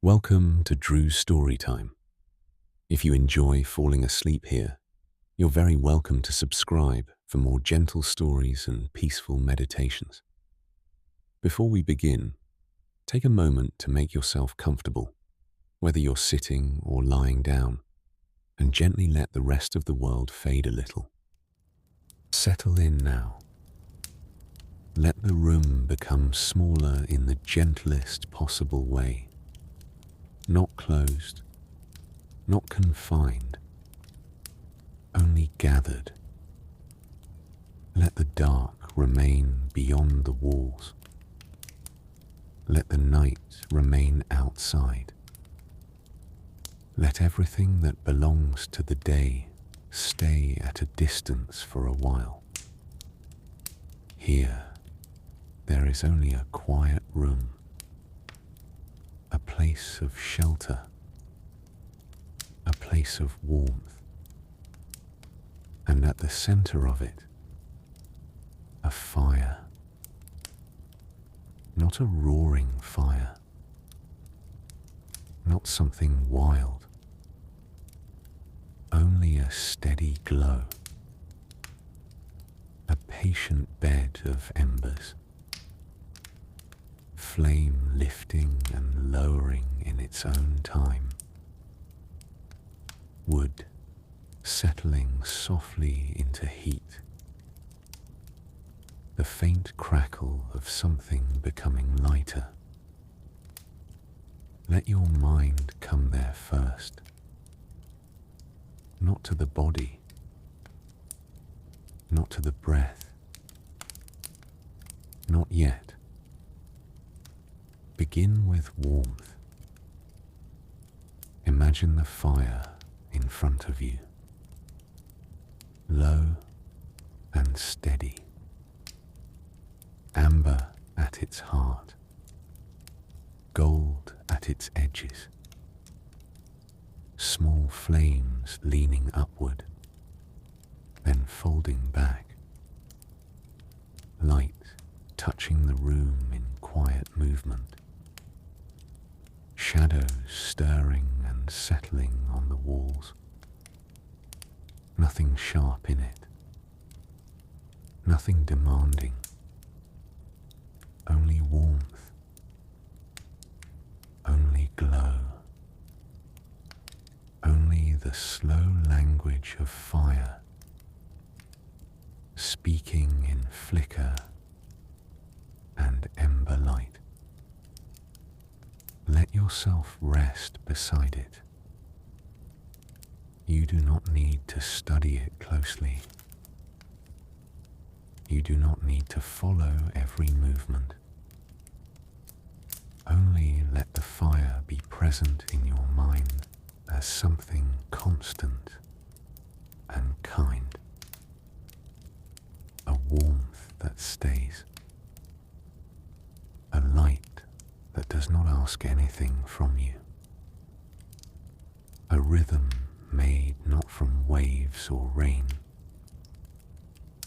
Welcome to Drews Storytime. If you enjoy falling asleep here, you're very welcome to subscribe for more gentle stories and peaceful meditations. Before we begin, take a moment to make yourself comfortable, whether you're sitting or lying down, and gently let the rest of the world fade a little. Settle in now. Let the room become smaller in the gentlest possible way. Not closed, not confined, only gathered. Let the dark remain beyond the walls. Let the night remain outside. Let everything that belongs to the day stay at a distance for a while. Here, there is only a quiet room, a place of shelter, a place of warmth, and at the center of it, a fire. Not a roaring fire, not something wild, only a steady glow, a patient bed of embers, flame lifting and lowering in its own time, wood settling softly into heat, the faint crackle of something becoming lighter. Let your mind come there first, not to the body, not to the breath, not yet. Begin with warmth. Imagine the fire in front of you, low and steady, amber at its heart, gold at its edges, small flames leaning upward, then folding back, light touching the room in quiet movement, shadows stirring and settling on the walls. Nothing sharp in it, nothing demanding, only warmth, only glow, only the slow language of fire, speaking in flicker and ember light. Let yourself rest beside it. You do not need to study it closely. You do not need to follow every movement. Only let the fire be present in your mind as something constant and kind, a warmth that stays, a light that does not ask anything from you, a rhythm made not from waves or rain,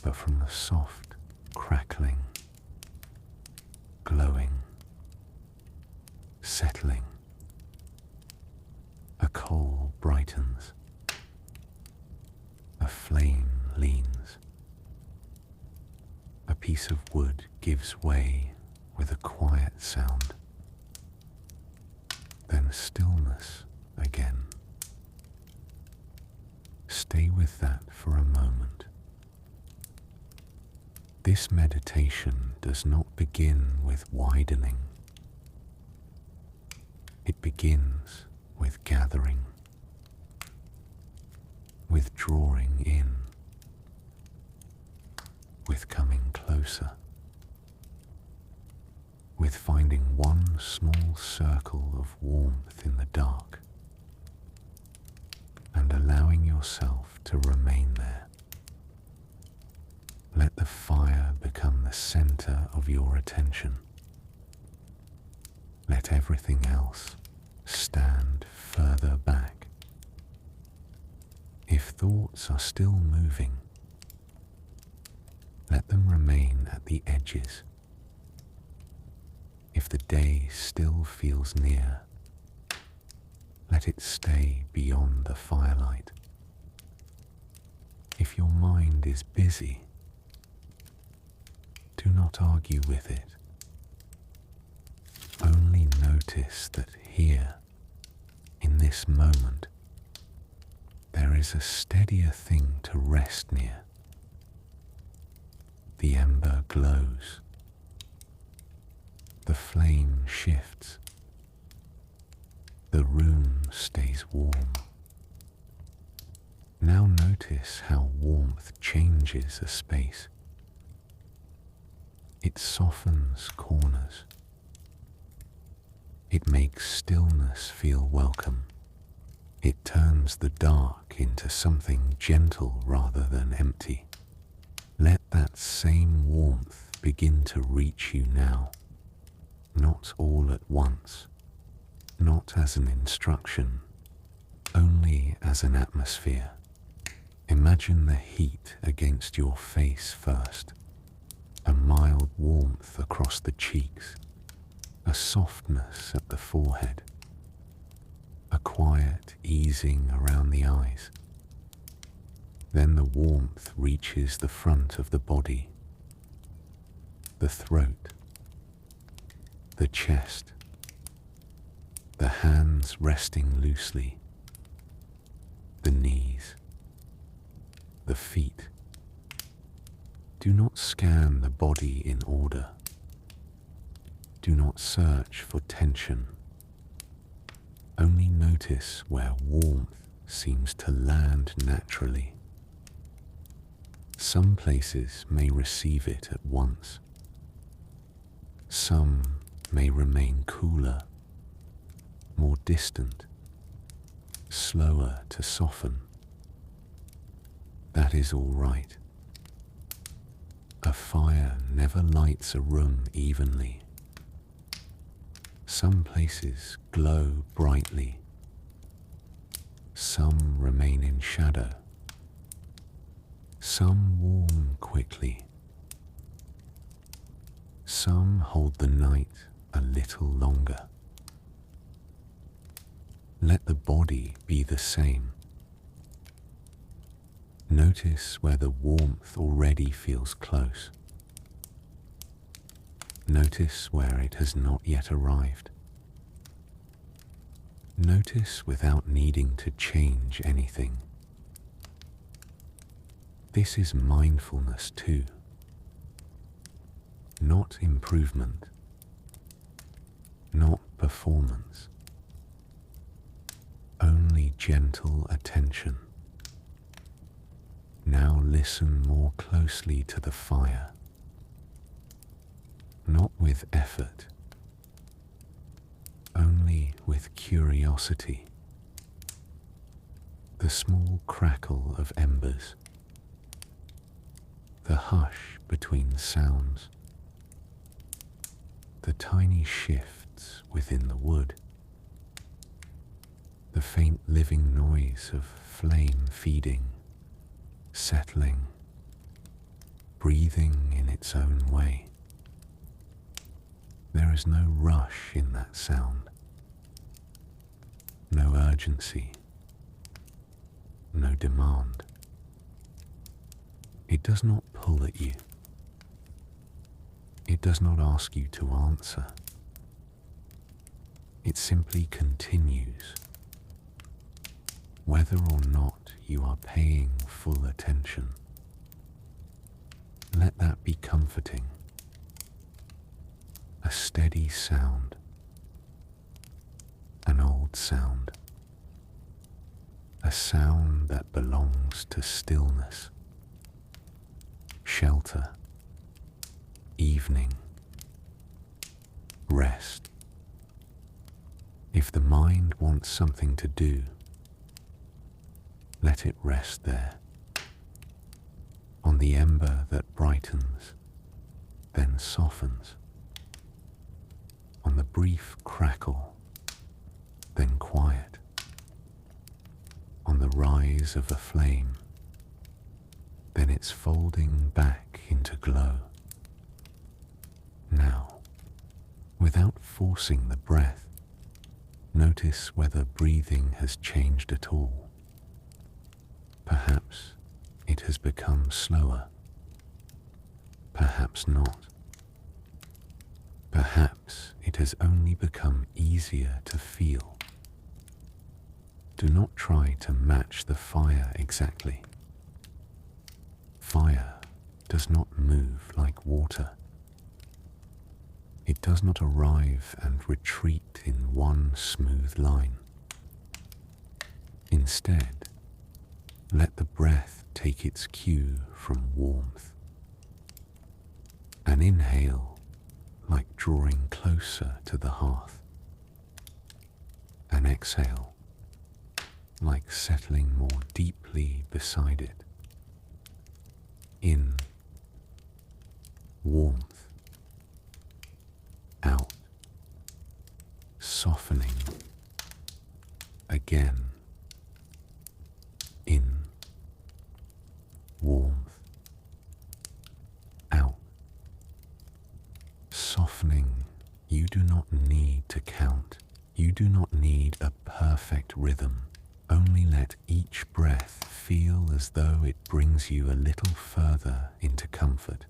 but from the soft crackling, glowing, settling. A coal brightens, a flame leans, a piece of wood gives way with a quiet sound, then stillness again. Stay with that for a moment. This meditation does not begin with widening. It begins with gathering, with drawing in, with coming closer, with finding one small circle of warmth in the dark and allowing yourself to remain there. Let the fire become the center of your attention. Let everything else stand further back. If thoughts are still moving, let them remain at the edges. If the day still feels near, Let it stay beyond the firelight. If your mind is busy, do not argue with it. Only notice that here, in this moment, there is a steadier thing to rest near. The ember glows. The flame shifts. The room stays warm. Now notice how warmth changes a space. It softens corners. It makes stillness feel welcome. It turns the dark into something gentle rather than empty. Let that same warmth begin to reach you now, not all at once, not as an instruction, only as an atmosphere. Imagine the heat against your face first, a mild warmth across the cheeks, a softness at the forehead, a quiet easing around the eyes. Then the warmth reaches the front of the body, the throat, the chest, the hands resting loosely, the knees, the feet. Do not scan the body in order. Do not search for tension. Only notice where warmth seems to land naturally. Some places may receive it at once. Some may remain cooler, more distant, slower to soften. That is all right. A fire never lights a room evenly. Some places glow brightly. Some remain in shadow. Some warm quickly. Some hold the night a little longer. Let the body be the same. Notice where the warmth already feels close. Notice where it has not yet arrived. Notice without needing to change anything. This is mindfulness too. Not improvement, not performance, only gentle attention. Now listen more closely to the fire, not with effort, only with curiosity. The small crackle of embers, the hush between sounds, the tiny shifts within the wood, the faint living noise of flame feeding, settling, breathing in its own way. There is no rush in that sound, no urgency, no demand. It does not pull at you. It does not ask you to answer. It simply continues, whether or not you are paying full attention. Let that be comforting. A steady sound, an old sound, a sound that belongs to stillness, shelter, evening, rest. If the mind wants something to do, let it rest there, on the ember that brightens, then softens, on the brief crackle, then quiet, on the rise of a flame, then its folding back into glow. Now, without forcing the breath, Notice whether breathing has changed at all. Perhaps it has become slower. Perhaps not. Perhaps it has only become easier to feel. Do not try to match the fire exactly. Fire does not move like water. It does not arrive and retreat in one smooth line. Instead, let the breath take its cue from warmth. An inhale, like drawing closer to the hearth. An exhale, like settling more deeply beside it. In, warmth. Out, softening. Again. In, warmth. Out, softening. You do not need to count. You do not need a perfect rhythm. Only let each breath feel as though it brings you a little further into comfort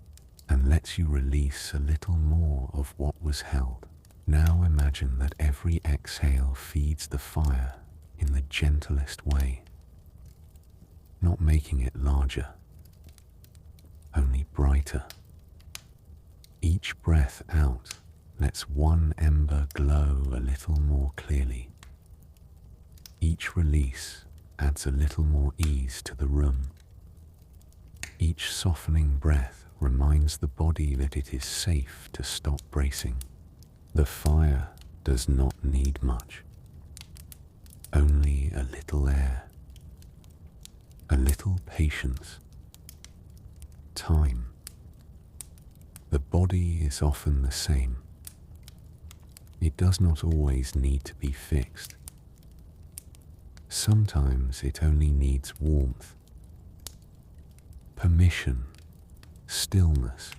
and lets you release a little more of what was held. Now imagine that every exhale feeds the fire in the gentlest way, not making it larger, only brighter. Each breath out lets one ember glow a little more clearly. Each release adds a little more ease to the room. Each softening breath reminds the body that it is safe to stop bracing. The fire does not need much. Only a little air, a little patience, time. The body is often the same. It does not always need to be fixed. Sometimes it only needs warmth, permission, stillness.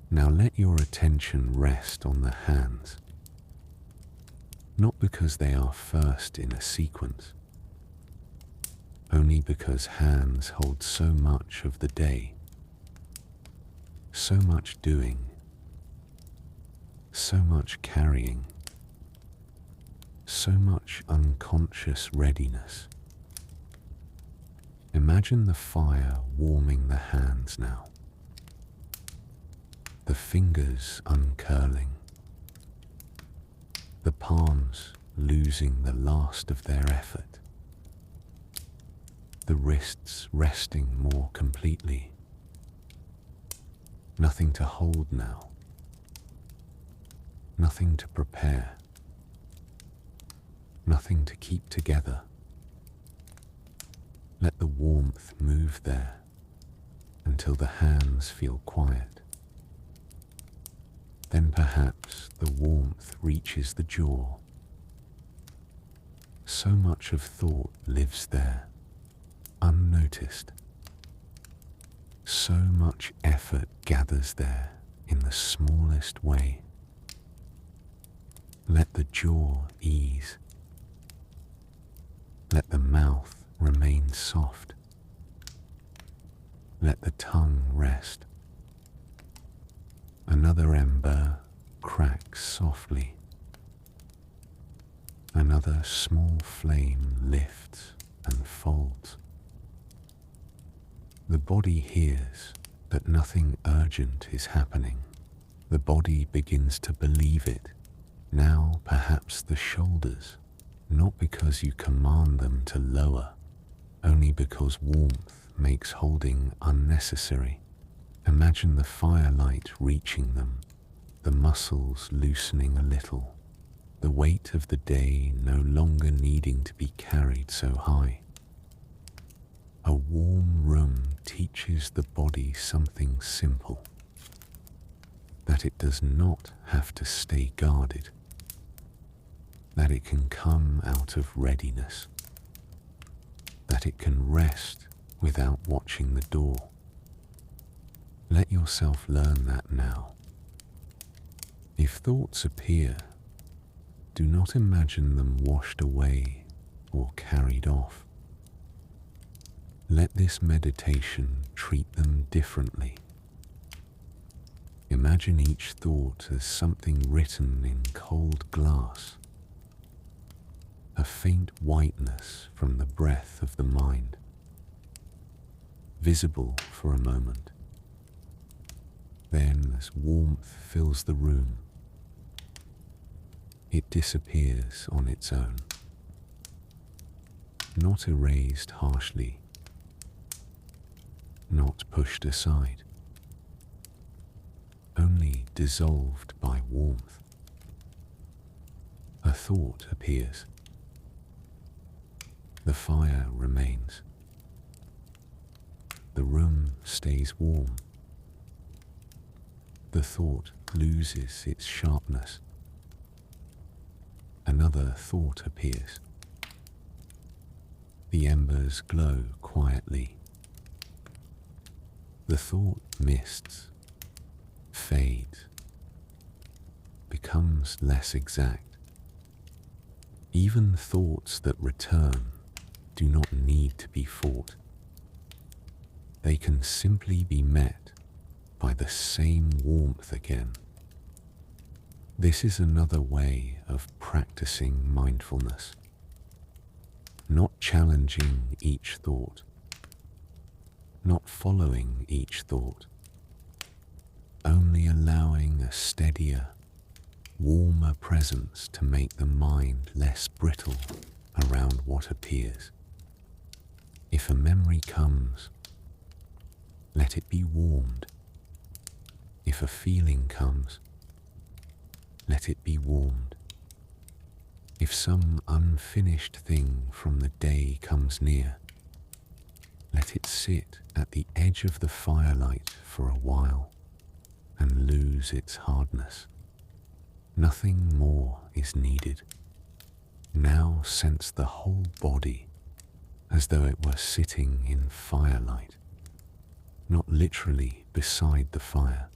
Now let your attention rest on the hands, not because they are first in a sequence, only because hands hold so much of the day, so much doing, so much carrying, so much unconscious readiness. Imagine the fire warming the hands now, the fingers uncurling, the palms losing the last of their effort, the wrists resting more completely. Nothing to hold now, nothing to prepare, nothing to keep together. Let the warmth move there until the hands feel quiet. Then perhaps the warmth reaches the jaw. So much of thought lives there, unnoticed. So much effort gathers there in the smallest way. Let the jaw ease. Let the mouth remain soft. Let the tongue rest. Another ember cracks softly. Another small flame lifts and folds. The body hears that nothing urgent is happening. The body begins to believe it. Now perhaps the shoulders, not because you command them to lower, only because warmth makes holding unnecessary. Imagine the firelight reaching them, the muscles loosening a little, the weight of the day no longer needing to be carried so high. A warm room teaches the body something simple, that it does not have to stay guarded, that it can come out of readiness, that it can rest without watching the door. Let yourself learn that now. If thoughts appear, do not imagine them washed away or carried off. Let this meditation treat them differently. Imagine each thought as something written in cold glass, a faint whiteness from the breath of the mind, visible for a moment. Then, as warmth fills the room, it disappears on its own, not erased harshly, not pushed aside, only dissolved by warmth. A thought appears. The fire remains. The room stays warm. The thought loses its sharpness. Another thought appears. The embers glow quietly. The thought mists, fades, becomes less exact. Even thoughts that return do not need to be fought. They can simply be met by the same warmth again. This is another way of practicing mindfulness. Not challenging each thought, not following each thought, only allowing a steadier, warmer presence to make the mind less brittle around what appears. If a memory comes, let it be warmed. If a feeling comes, let it be warmed. If some unfinished thing from the day comes near, let it sit at the edge of the firelight for a while and lose its hardness. Nothing more is needed. Now sense the whole body as though it were sitting in firelight, not literally beside the fire,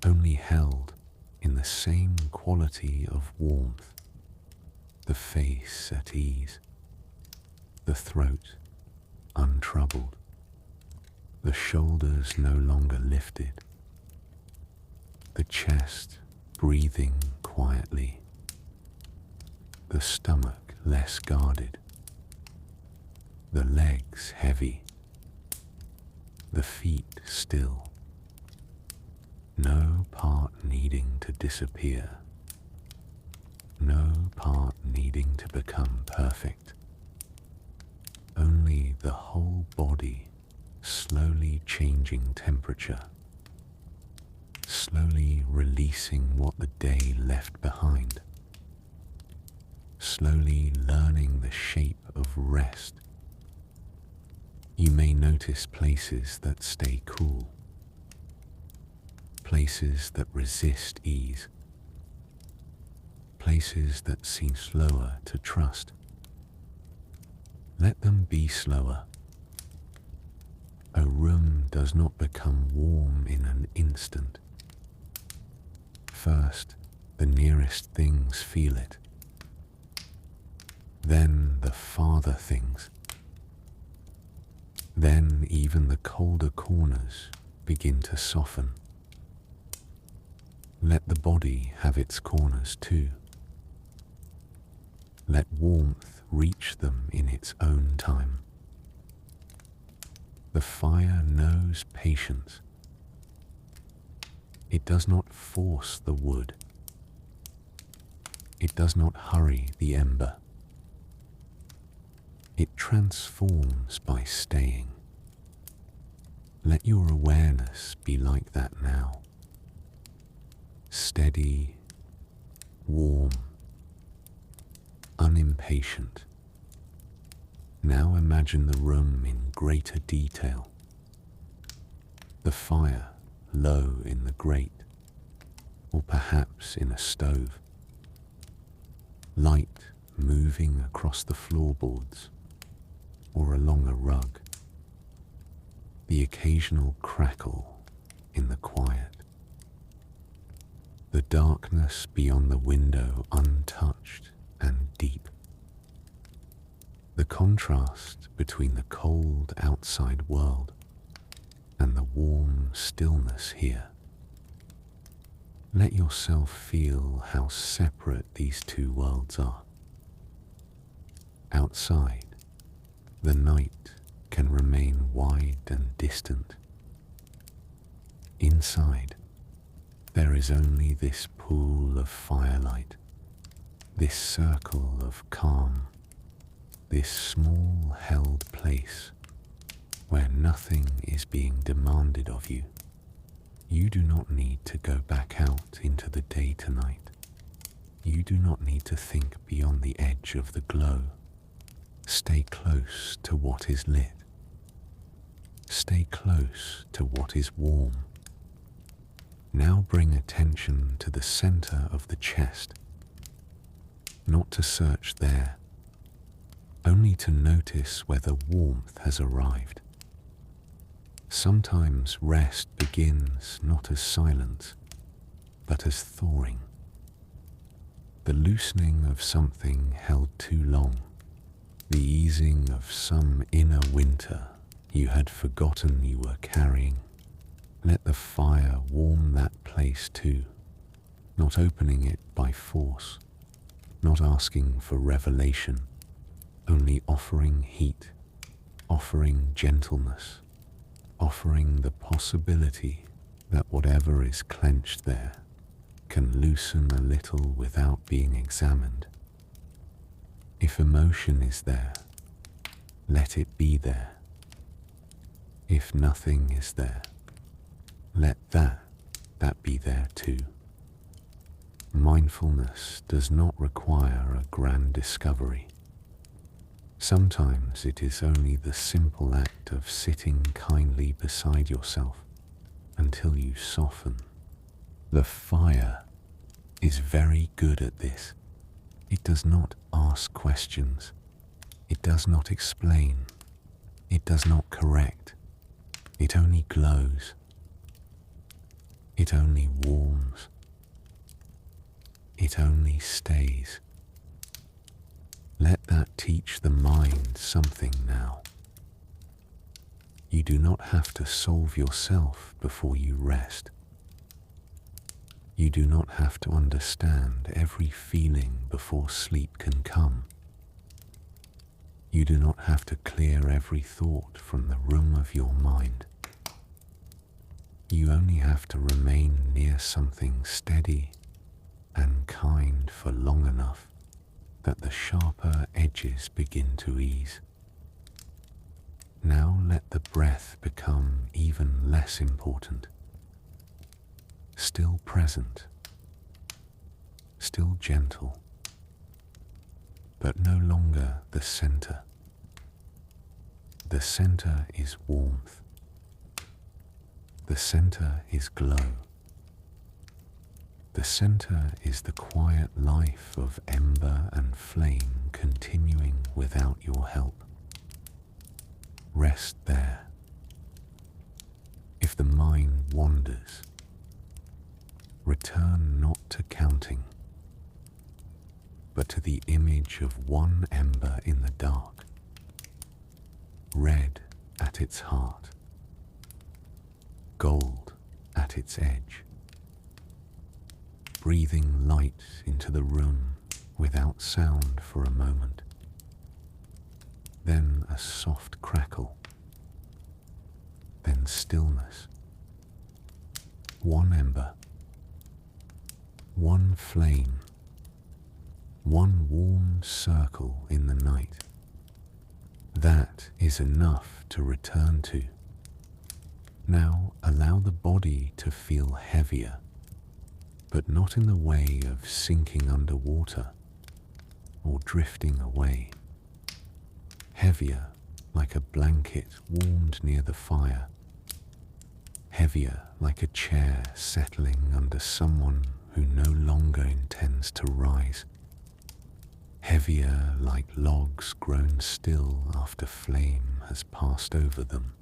only held in the same quality of warmth, the face at ease, the throat untroubled, the shoulders no longer lifted, the chest breathing quietly, the stomach less guarded, the legs heavy, the feet still, no part needing to disappear, no part needing to become perfect, only the whole body slowly changing temperature, slowly releasing what the day left behind, slowly learning the shape of rest. You may notice places that stay cool, places that resist ease, places that seem slower to trust. Let them be slower. A room does not become warm in an instant. First, the nearest things feel it. Then the farther things. Then even the colder corners begin to soften. Let the body have its corners too. Let warmth reach them in its own time. The fire knows patience. It does not force the wood. It does not hurry the ember. It transforms by staying. Let your awareness be like that now. Steady, warm, unimpatient. Now imagine the room in greater detail. The fire low in the grate, or perhaps in a stove. Light moving across the floorboards, or along a rug. The occasional crackle in the quiet. The darkness beyond the window untouched. untouched and deep. The contrast between the cold outside world and the warm stillness here. Let yourself feel how separate these two worlds are. Outside, the night can remain wide and distant. Inside, there is only this pool of firelight, this circle of calm, this small held place where nothing is being demanded of you. You do not need to go back out into the day tonight. You do not need to think beyond the edge of the glow. Stay close to what is lit. Stay close to what is warm. Now bring attention to the center of the chest. Not to search there, only to notice whether warmth has arrived. Sometimes rest begins not as silence, but as thawing. The loosening of something held too long, the easing of some inner winter you had forgotten you were carrying. Let the fire warm that place too, not opening it by force, not asking for revelation, only offering heat, offering gentleness, offering the possibility that whatever is clenched there can loosen a little without being examined. If emotion is there, let it be there. If nothing is there, let that be there too. Mindfulness does not require a grand discovery. Sometimes it is only the simple act of sitting kindly beside yourself until you soften. The fire is very good at this. It does not ask questions. It does not explain. It does not correct. It only glows. It only warms. It only stays. Let that teach the mind something now. You do not have to solve yourself before you rest. You do not have to understand every feeling before sleep can come. You do not have to clear every thought from the room of your mind. You only have to remain near something steady and kind for long enough that the sharper edges begin to ease. Now let the breath become even less important. Still present, still gentle, but no longer the center. The center is warmth. The center is glow. The center is the quiet life of ember and flame continuing without your help. Rest there. If the mind wanders, return not to counting, but to the image of one ember in the dark, red at its heart, gold at its edge, breathing light into the room without sound for a moment. Then a soft crackle, then stillness. One ember, one flame, one warm circle in the night. That is enough to return to. Now allow the body to feel heavier, but not in the way of sinking underwater or drifting away. Heavier like a blanket warmed near the fire. Heavier like a chair settling under someone who no longer intends to rise. Heavier like logs grown still after flame has passed over them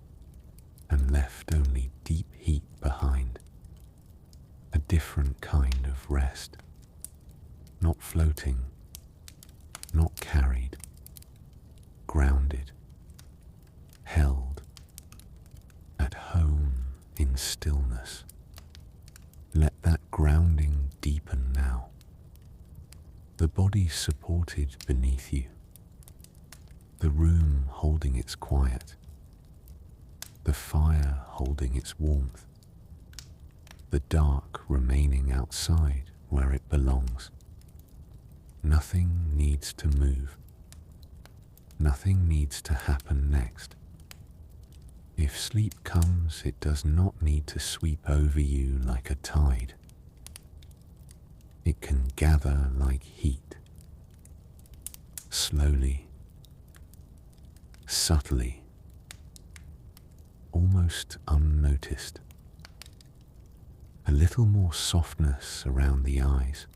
and left only deep heat behind. A different kind of rest. not floating, not carried, grounded, held, at home in stillness. Let that grounding deepen now. The body supported beneath you, the room holding its quiet, the fire holding its warmth, the dark remaining outside where it belongs. Nothing needs to move. Nothing needs to happen next. If sleep comes, it does not need to sweep over you like a tide. It can gather like heat, slowly, subtly, almost unnoticed. A little more softness around the eyes,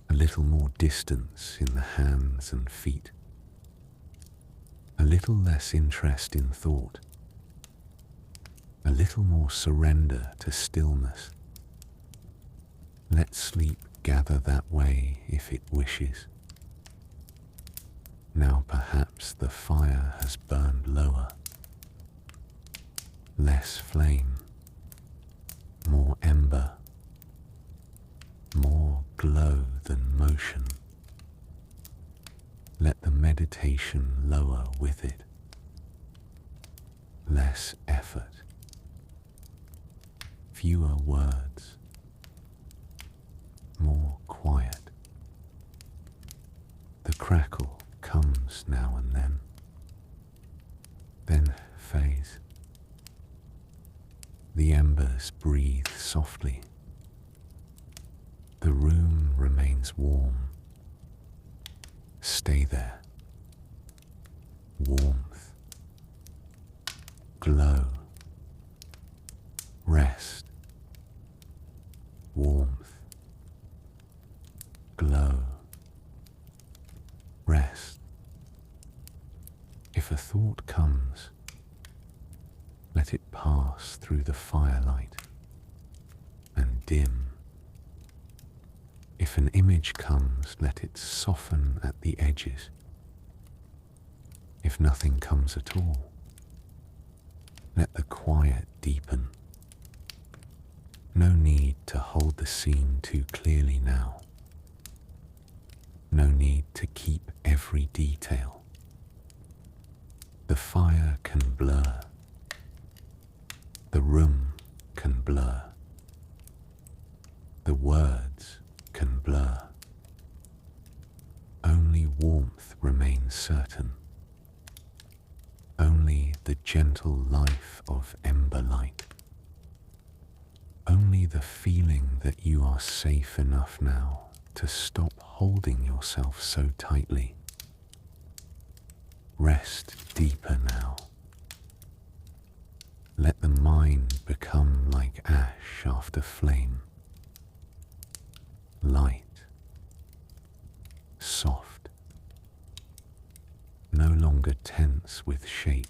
a little more distance in the hands and feet, a little less interest in thought, a little more surrender to stillness. Let sleep gather that way if it wishes. Now perhaps the fire has burned lower, less flame, more ember, more glow than motion. Let the meditation lower with it. Less effort, fewer words, more quiet. The crackle comes now and then fades. The embers breathe softly. The room remains warm. Stay there. Warmth, glow, rest, warmth, glow, rest. If a thought comes, let it pass through the firelight and dim. If an image comes, let it soften at the edges. If nothing comes at all, let the quiet deepen. No need to hold the scene too clearly now. No need to keep every detail. The fire can blur. The room can blur. The words can blur. Only warmth remains certain. Only the gentle life of ember light. Only the feeling that you are safe enough now to stop holding yourself so tightly. Rest deeper now. Let the mind become like ash after flame. Light, soft, no longer tense with shape.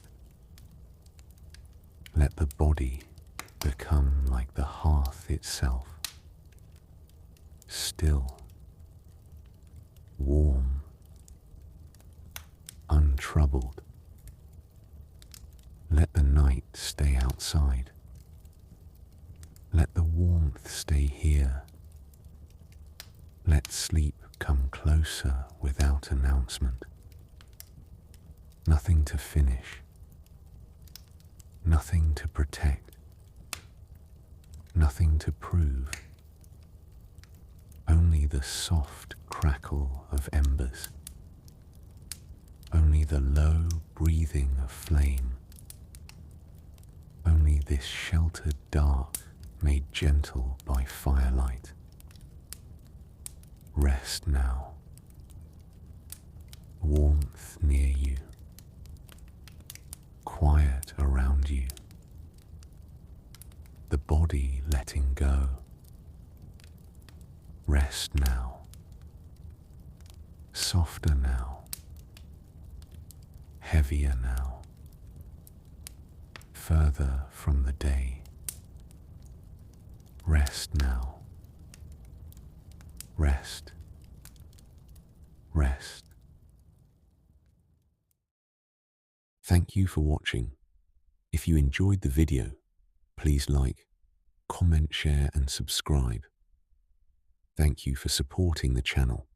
Let the body become like the hearth itself, still, warm, untroubled. Let the night stay outside. Let the warmth stay here. Let sleep come closer without announcement. Nothing to finish. Nothing to protect. Nothing to prove. Only the soft crackle of embers. Only the low breathing of flame. Only this sheltered dark made gentle by firelight. Rest now. Warmth near you. Quiet around you. The body letting go. Rest now. Softer now. Heavier now. Further from the day. Rest now. rest, rest. Thank you for watching. If you enjoyed the video, please like, comment, share and subscribe. Thank you for supporting the channel.